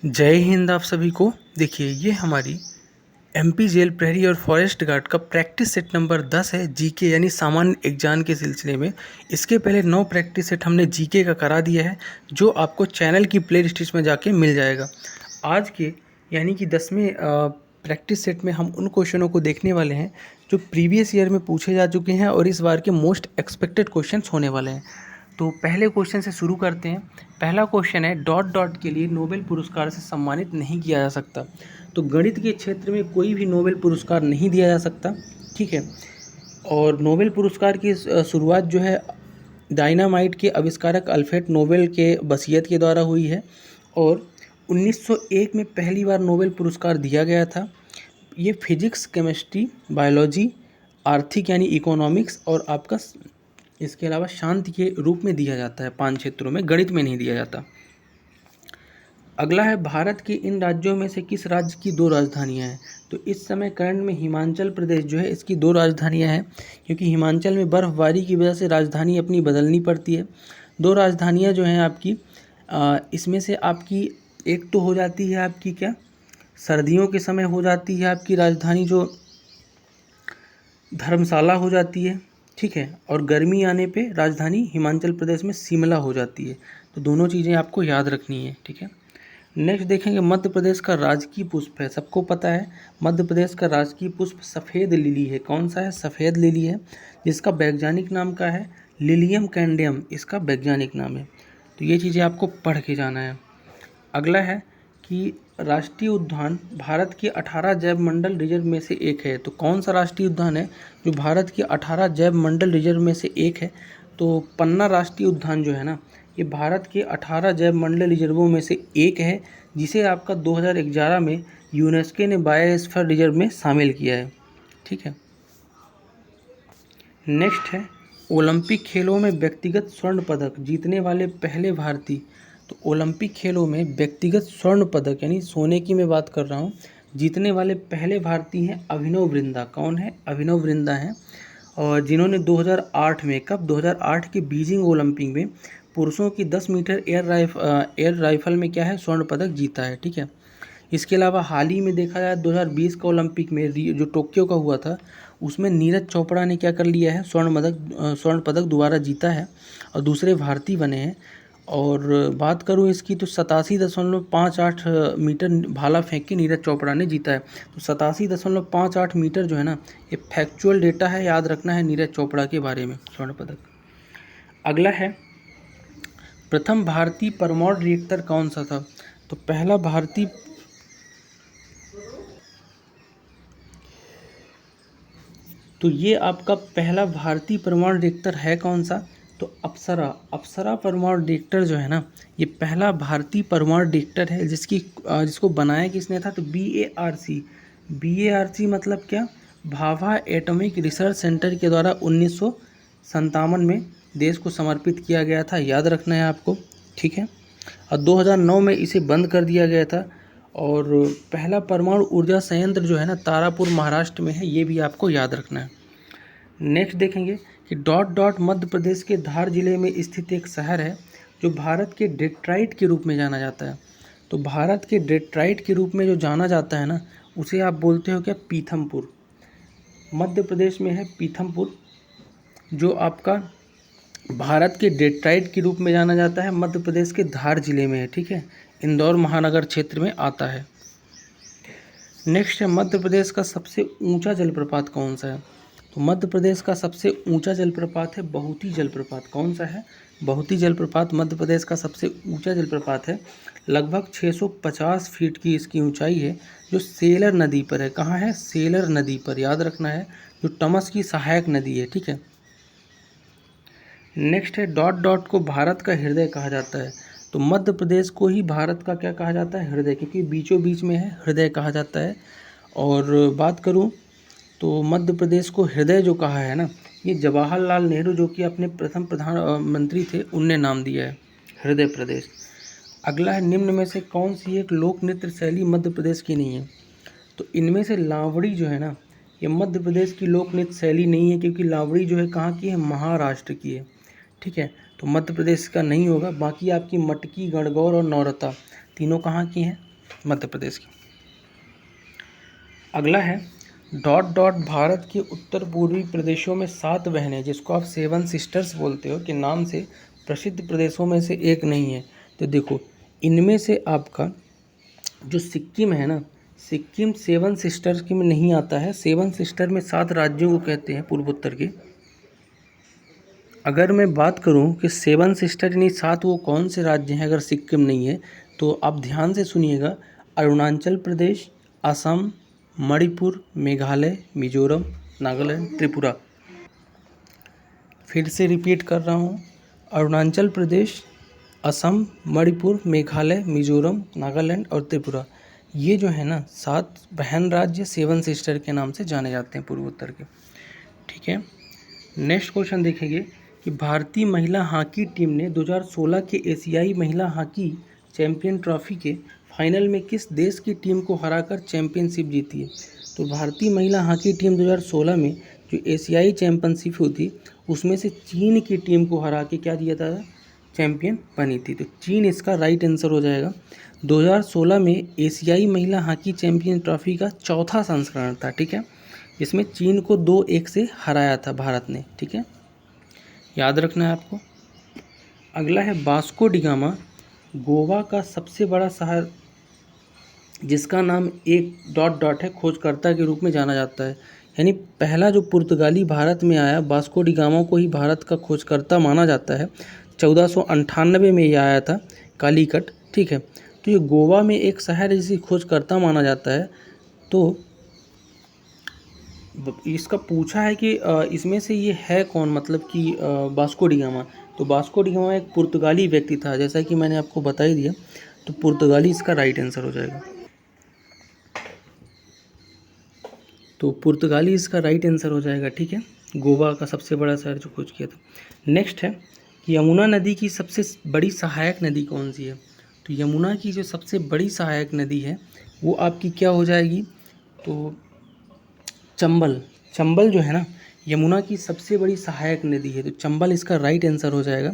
जय हिंद आप सभी को। देखिए ये हमारी एमपी जेल प्रहरी और फॉरेस्ट गार्ड का प्रैक्टिस सेट नंबर 10 है जीके यानी सामान्य एग्जाम के सिलसिले में। इसके पहले 9 प्रैक्टिस सेट हमने जीके का करा दिया है जो आपको चैनल की प्ले लिस्ट में जाके मिल जाएगा। आज के यानी कि 10वें प्रैक्टिस सेट में हम उन क्वेश्चनों को देखने वाले हैं जो प्रीवियस ईयर में पूछे जा चुके हैं और इस बार के मोस्ट एक्सपेक्टेड क्वेश्चंस होने वाले हैं। तो पहले क्वेश्चन से शुरू करते हैं। पहला क्वेश्चन है डॉट डॉट के लिए नोबेल पुरस्कार से सम्मानित नहीं किया जा सकता। तो गणित के क्षेत्र में कोई भी नोबेल पुरस्कार नहीं दिया जा सकता, ठीक है। और नोबेल पुरस्कार की शुरुआत जो है डायनामाइट के आविष्कारक अल्फ्रेड नोबेल के वसीयत के द्वारा हुई है और 1901 में पहली बार नोबेल पुरस्कार दिया गया था। ये फिजिक्स, केमिस्ट्री, बायोलॉजी, आर्थिक यानी इकोनॉमिक्स और आपका इसके अलावा शांति के रूप में दिया जाता है 5 क्षेत्रों में, गणित में नहीं दिया जाता। अगला है भारत के इन राज्यों में से किस राज्य की 2 राजधानियां हैं। तो इस समय करंट में हिमाचल प्रदेश जो है इसकी 2 राजधानियां हैं क्योंकि हिमाचल में बर्फ़बारी की वजह से राजधानी अपनी बदलनी पड़ती है। 2 राजधानियां जो हैं आपकी इसमें से आपकी एक तो हो जाती है आपकी क्या सर्दियों के समय हो जाती है आपकी राजधानी जो धर्मशाला हो जाती है, ठीक है। और गर्मी आने पे राजधानी हिमाचल प्रदेश में शिमला हो जाती है। तो दोनों चीज़ें आपको याद रखनी है, ठीक है। नेक्स्ट देखेंगे मध्य प्रदेश का राजकीय पुष्प है, सबको पता है मध्य प्रदेश का राजकीय पुष्प सफ़ेद लिली है। कौन सा है? सफ़ेद लिली है, जिसका वैज्ञानिक नाम का है लिलियम कैंडियम, इसका वैज्ञानिक नाम है। तो ये चीज़ें आपको पढ़ के जाना है। अगला है कि राष्ट्रीय उद्यान भारत के 18 जैव मंडल रिजर्व में से एक है। तो कौन सा राष्ट्रीय उद्यान है जो भारत के 18 जैव मंडल रिजर्व में से एक है? तो पन्ना राष्ट्रीय उद्यान जो है ना, ये भारत के 18 जैव मंडल रिजर्वों में से एक है, जिसे आपका 2011 में यूनेस्को ने बायोस्फीयर रिजर्व में शामिल किया है, ठीक है। नेक्स्ट है ओलंपिक खेलों में व्यक्तिगत स्वर्ण पदक जीतने वाले पहले भारतीय। तो ओलंपिक खेलों में व्यक्तिगत स्वर्ण पदक यानी सोने की मैं बात कर रहा हूँ, जीतने वाले पहले भारतीय हैं अभिनव बिंद्रा। कौन है? अभिनव बिंद्रा हैं। और जिन्होंने 2008 में, कब? 2008 के बीजिंग ओलंपिक में पुरुषों की 10 मीटर एयर राइफल में क्या है स्वर्ण पदक जीता है, ठीक है। इसके अलावा हाल ही में देखा जाए 2020 का ओलंपिक में जो टोक्यो का हुआ था उसमें नीरज चोपड़ा ने क्या कर लिया है स्वर्ण पदक दोबारा जीता है और दूसरे भारतीय बने हैं। और बात करूं इसकी तो 87.58 मीटर भाला फेंक के नीरज चोपड़ा ने जीता है। तो 87.58 मीटर जो है ना, ये फैक्चुअल डेटा है, याद रखना है नीरज चोपड़ा के बारे में, स्वर्ण पदक। अगला है प्रथम भारतीय परमाणु रिएक्टर कौन सा था। तो पहला भारतीय तो ये आपका पहला भारतीय परमाणु रिएक्टर है कौन सा? तो अप्सरा परमाणु रिएक्टर जो है ना, ये पहला भारतीय परमाणु रिएक्टर है जिसको बनाया किसने था? तो BARC मतलब क्या? भाभा एटॉमिक रिसर्च सेंटर के द्वारा 1957 में देश को समर्पित किया गया था, याद रखना है आपको, ठीक है। और 2009 में इसे बंद कर दिया गया था। और पहला परमाणु ऊर्जा संयंत्र जो है ना तारापुर महाराष्ट्र में है, ये भी आपको याद रखना है। नेक्स्ट देखेंगे कि डॉट डॉट मध्य प्रदेश के धार जिले में स्थित एक शहर है जो भारत के डेट्राइट के रूप में जाना जाता है। तो भारत के डेट्राइट के रूप में जो जाना जाता है ना, उसे आप बोलते हो क्या? पीथमपुर। मध्य प्रदेश में है पीथमपुर, जो आपका भारत के डेट्राइट के रूप में जाना जाता है, मध्य प्रदेश के धार जिले में है, ठीक है। इंदौर महानगर क्षेत्र में आता है। नेक्स्ट है मध्य प्रदेश का सबसे ऊंचा जलप्रपात कौन सा है। तो मध्य प्रदेश का सबसे ऊंचा जलप्रपात है बहुती जलप्रपात। कौन सा है? बहुती जलप्रपात मध्य प्रदेश का सबसे ऊंचा जलप्रपात है। लगभग 650 फीट की इसकी ऊंचाई है, जो सेलर नदी पर है। कहाँ है? सेलर नदी पर, याद रखना है, जो टमस की सहायक नदी है, ठीक है। नेक्स्ट है डॉट डॉट को भारत का हृदय कहा जाता है। तो मध्य प्रदेश को ही भारत का क्या कहा जाता है? हृदय, क्योंकि बीचों बीच में है, हृदय कहा जाता है। और बात करूं तो मध्य प्रदेश को हृदय जो कहा है ना, ये जवाहरलाल नेहरू जो कि अपने प्रथम प्रधानमंत्री थे, उनने नाम दिया है हृदय प्रदेश। अगला है निम्न में से कौन सी एक लोक नृत्य शैली मध्य प्रदेश की नहीं है। तो इनमें से लावड़ी जो है ना, ये मध्य प्रदेश की लोक नृत्य शैली नहीं है, क्योंकि लावड़ी जो है कहाँ की है? महाराष्ट्र की है, ठीक है। तो मध्य प्रदेश का नहीं होगा। बाकी आपकी मटकी, गणगौर और नौरता तीनों कहाँ की हैं? मध्य प्रदेश की। अगला है डॉट डॉट भारत के उत्तर पूर्वी प्रदेशों में 7 बहनें, जिसको आप 7 सिस्टर्स बोलते हो, के नाम से प्रसिद्ध प्रदेशों में से एक नहीं है। तो देखो इनमें से आपका जो सिक्किम है ना, सिक्किम 7 सिस्टर्स के में नहीं आता है। 7 सिस्टर में 7 राज्यों को कहते हैं पूर्वोत्तर के। अगर मैं बात करूं कि 7 सिस्टर यानी 7 वो कौन से राज्य हैं अगर सिक्किम नहीं है, तो आप ध्यान से सुनिएगा। अरुणाचल प्रदेश, असम, मणिपुर, मेघालय, मिजोरम, नागालैंड, त्रिपुरा। फिर से रिपीट कर रहा हूँ, अरुणाचल प्रदेश, असम, मणिपुर, मेघालय, मिजोरम, नागालैंड और त्रिपुरा। ये जो है ना 7 बहन राज्य 7 सिस्टर के नाम से जाने जाते हैं पूर्वोत्तर के। ठीक है, नेक्स्ट क्वेश्चन देखेंगे कि भारतीय महिला हॉकी टीम ने 2016 के एशियाई महिला हॉकी चैंपियन ट्रॉफी के फाइनल में किस देश की टीम को हराकर चैंपियनशिप जीती है। तो भारतीय महिला हॉकी टीम 2016 में जो एशियाई चैंपियनशिप हुई थी उसमें से चीन की टीम को हरा के क्या दिया था, चैंपियन बनी थी। तो चीन इसका राइट आंसर हो जाएगा। 2016 में एशियाई महिला हॉकी चैंपियन ट्रॉफी का चौथा संस्करण था। ठीक है, इसमें चीन को 2-1 से हराया था भारत ने। ठीक है, याद रखना है आपको। अगला है वास्को डी गामा गोवा का सबसे बड़ा शहर जिसका नाम एक डॉट डॉट है खोजकर्ता के रूप में जाना जाता है। यानी पहला जो पुर्तगाली भारत में आया वास्को डी गामा को ही भारत का खोजकर्ता माना जाता है। 1498 में ये आया था कालीकट। ठीक है, तो ये गोवा में एक शहर है जिसे खोजकर्ता माना जाता है। तो इसका पूछा है कि इसमें से ये है कौन, मतलब कि वास्को डी गामा। तो वास्को डी गामा एक पुर्तगाली व्यक्ति था, जैसा कि मैंने आपको बता ही दिया। तो पुर्तगाली इसका राइट आंसर हो जाएगा। तो पुर्तगाली इसका राइट आंसर हो जाएगा। ठीक है, गोवा का सबसे बड़ा शहर जो खोज किया था। नेक्स्ट है कि यमुना नदी की सबसे बड़ी सहायक नदी कौन सी है। तो यमुना की जो सबसे बड़ी सहायक नदी है वो आपकी क्या हो जाएगी, तो चंबल। चंबल जो है ना यमुना की सबसे बड़ी सहायक नदी है, तो चंबल इसका राइट आंसर हो जाएगा।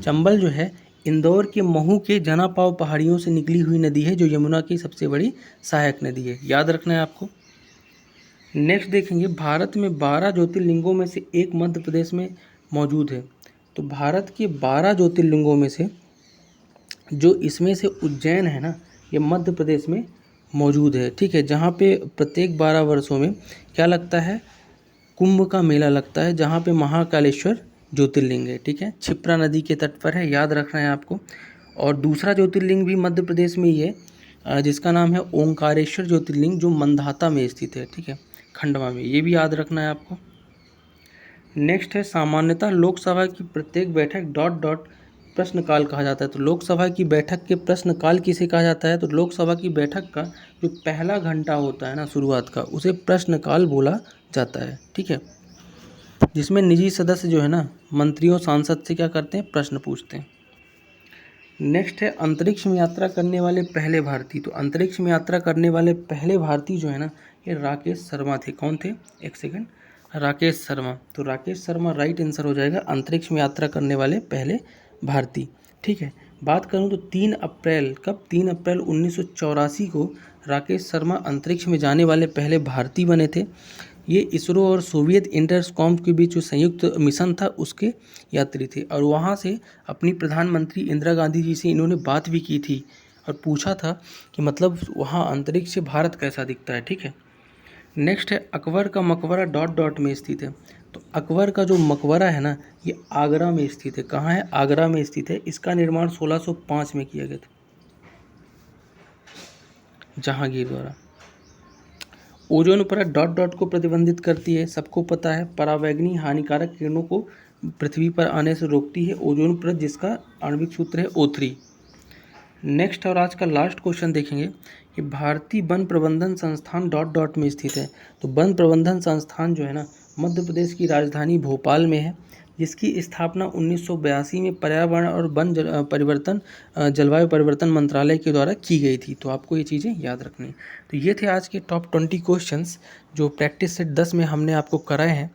चंबल जो है इंदौर के महू के जनापाव पहाड़ियों से निकली हुई नदी है जो यमुना की सबसे बड़ी सहायक नदी है, याद रखना है आपको। नेक्स्ट देखेंगे भारत में 12 ज्योतिर्लिंगों में से एक मध्य प्रदेश में मौजूद है। तो भारत के 12 ज्योतिर्लिंगों में से जो इसमें से उज्जैन है ना, ये मध्य प्रदेश में मौजूद है। ठीक है, जहाँ पे प्रत्येक 12 वर्षों में क्या लगता है, कुंभ का मेला लगता है, जहाँ पे महाकालेश्वर ज्योतिर्लिंग है। ठीक है, क्षिप्रा नदी के तट पर है, याद रखना है आपको। और दूसरा ज्योतिर्लिंग भी मध्य प्रदेश में ही है जिसका नाम है ओंकारेश्वर ज्योतिर्लिंग, जो मंधाता में स्थित है। ठीक है, खंडवा में, ये भी याद रखना है आपको। नेक्स्ट है सामान्यतः लोकसभा की प्रत्येक बैठक डॉट डॉट प्रश्नकाल कहा जाता है। तो लोकसभा की बैठक के प्रश्नकाल किसे कहा जाता है, तो लोकसभा की बैठक का जो पहला घंटा होता है ना शुरुआत का, उसे प्रश्नकाल बोला जाता है। ठीक है, जिसमें निजी सदस्य जो है ना मंत्रियों सांसद से क्या करते हैं, प्रश्न पूछते हैं। नेक्स्ट है अंतरिक्ष में यात्रा करने वाले पहले भारतीय। तो अंतरिक्ष में यात्रा करने वाले पहले भारतीय जो है ना ये राकेश शर्मा थे। कौन थे, एक सेकंड, राकेश शर्मा। तो राकेश शर्मा राइट आंसर हो जाएगा, अंतरिक्ष में यात्रा करने वाले पहले भारतीय। ठीक है, बात करूं तो 3 अप्रैल, कब, 3 अप्रैल 1984 को राकेश शर्मा अंतरिक्ष में जाने वाले पहले भारतीय बने थे। ये इसरो और सोवियत इंटरस्कॉम के बीच जो संयुक्त मिशन था उसके यात्री थे, और वहाँ से अपनी प्रधानमंत्री इंदिरा गांधी जी से इन्होंने बात भी की थी और पूछा था कि मतलब वहाँ अंतरिक्ष से भारत कैसा दिखता है। ठीक है, नेक्स्ट है अकबर का मकबरा डॉट डॉट में स्थित है। तो अकबर का जो मकबरा है ना ये आगरा में स्थित है। कहाँ है, आगरा में स्थित है। इसका निर्माण 1605 में किया गया था जहांगीर द्वारा। ओजोन परत डॉट डॉट को प्रतिबंधित करती है, सबको पता है। परावैंगनी हानिकारक किरणों को पृथ्वी पर आने से रोकती है ओजोन परत, जिसका आणविक सूत्र है O3। नेक्स्ट और आज का लास्ट क्वेश्चन देखेंगे कि भारतीय वन प्रबंधन संस्थान डॉट डॉट में स्थित है। तो वन प्रबंधन संस्थान जो है ना मध्य प्रदेश की राजधानी भोपाल में है, जिसकी स्थापना 1982 में पर्यावरण और वन परिवर्तन जलवायु परिवर्तन मंत्रालय के द्वारा की गई थी। तो आपको ये चीज़ें याद रखनी। तो ये थे आज के टॉप 20 क्वेश्चंस जो प्रैक्टिस सेट 10 में हमने आपको कराए हैं।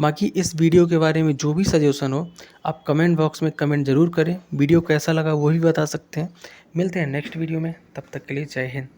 बाकी इस वीडियो के बारे में जो भी सजेशन हो आप कमेंट बॉक्स में कमेंट ज़रूर करें। वीडियो कैसा लगा वो भी बता सकते हैं। मिलते हैं नेक्स्ट वीडियो में, तब तक के लिए जय हिंद।